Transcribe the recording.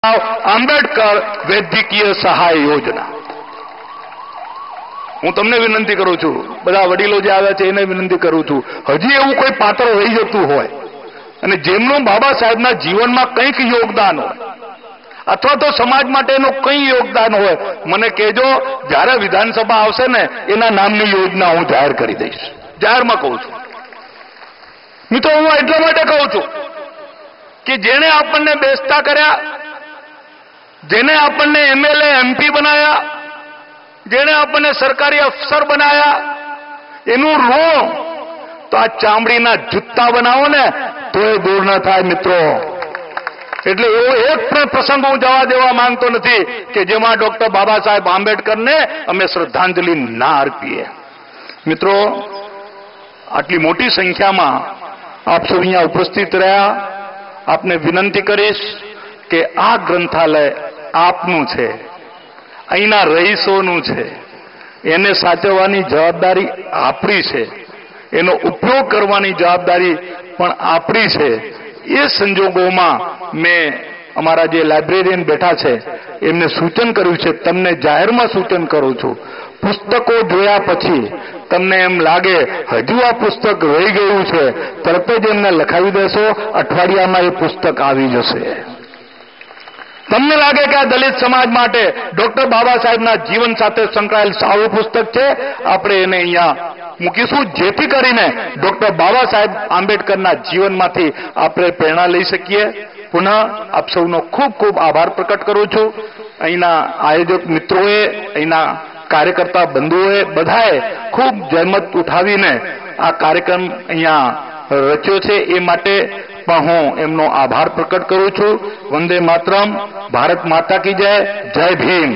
આંબેડકર વૈદ્યકીય સહાય યોજના. હું તમને વિનંતી કરું છું, બધા વડીલો જે આવ્યા છે એને વિનંતી કરું છું, હજી એવું કોઈ પાત્ર રહી જતું હોય અને જેમનું બાબા સાહેબના જીવનમાં કંઈક યોગદાન હોય અથવા તો સમાજ માટેનું કંઈ યોગદાન હોય, મને કહેજો. જ્યારે વિધાનસભા આવશે ને એના નામની યોજના હું જાહેર કરી દઈશ. જાહેરમાં કહું છું મિત્રો. હું એટલા માટે કહું છું કે જેણે આપણને બેસતા કર્યા, જેને આપણને એમએલએ એમપી બનાવ્યા, જેને આપણને સરકારી અફસર બનાવ્યા, એનું ઋણ તો આ ચામડીના જૂતા બનાવો ને તો એ દૂર ન થાય મિત્રો. એટલે એવો એક પણ પ્રસંગ હું જવા દેવા માંગતો નથી કે જેમાં ડોક્ટર બાબા સાહેબ આંબેડકરને અમે શ્રદ્ધાંજલિ ના અર્પીએ. મિત્રો, આટલી મોટી સંખ્યામાં આપ સૌ અહીંયા ઉપસ્થિત રહ્યા. આપને વિનંતી કરીશ કે આ ગ્રંથાલય આપનું છે, અહીંના રહીશોનું છે, એને સાચવવાની જવાબદારી આપણી છે, એનો ઉપયોગ કરવાની જવાબદારી પણ આપણી છે. એ સંજોગોમાં મેં અમારા જે લાઇબ્રેરિયન બેઠા છે એમને સૂચન કર્યું છે, તમને જાહેરમાં સૂચન કરું છું, પુસ્તકો જોયા પછી તમને એમ લાગે હજુ આ પુસ્તક રહી ગયું છે, તરત જ એમને લખાવી દેશો, અઠવાડિયામાં એ પુસ્તક આવી જશે. તમને લાગે કે આ દલિત સમાજ માટે ડોક્ટર બાબા સાહેબના જીવન સાથે સંકળાયેલ સારું પુસ્તક છે, આપણે એને અહીંયા મૂકીશું, જેથી કરીને ડોક્ટર બાબા સાહેબ આંબેડકરના જીવનમાંથી આપણે પ્રેરણા લઈ શકીએ. પુનઃ આપ સૌનો ખૂબ ખૂબ આભાર પ્રકટ કરું છું. અહીંના આયોજક મિત્રોએ, અહીંના કાર્યકર્તા બંધુઓએ બધાએ ખૂબ જહેમત ઉઠાવીને આ કાર્યક્રમ અહીંયા રચ્યો છે, એ માટે પણ હું એમનો આભાર પ્રકટ કરું છું. વંદે માતરમ. ભારત માતા કી જય. જય ભીમ.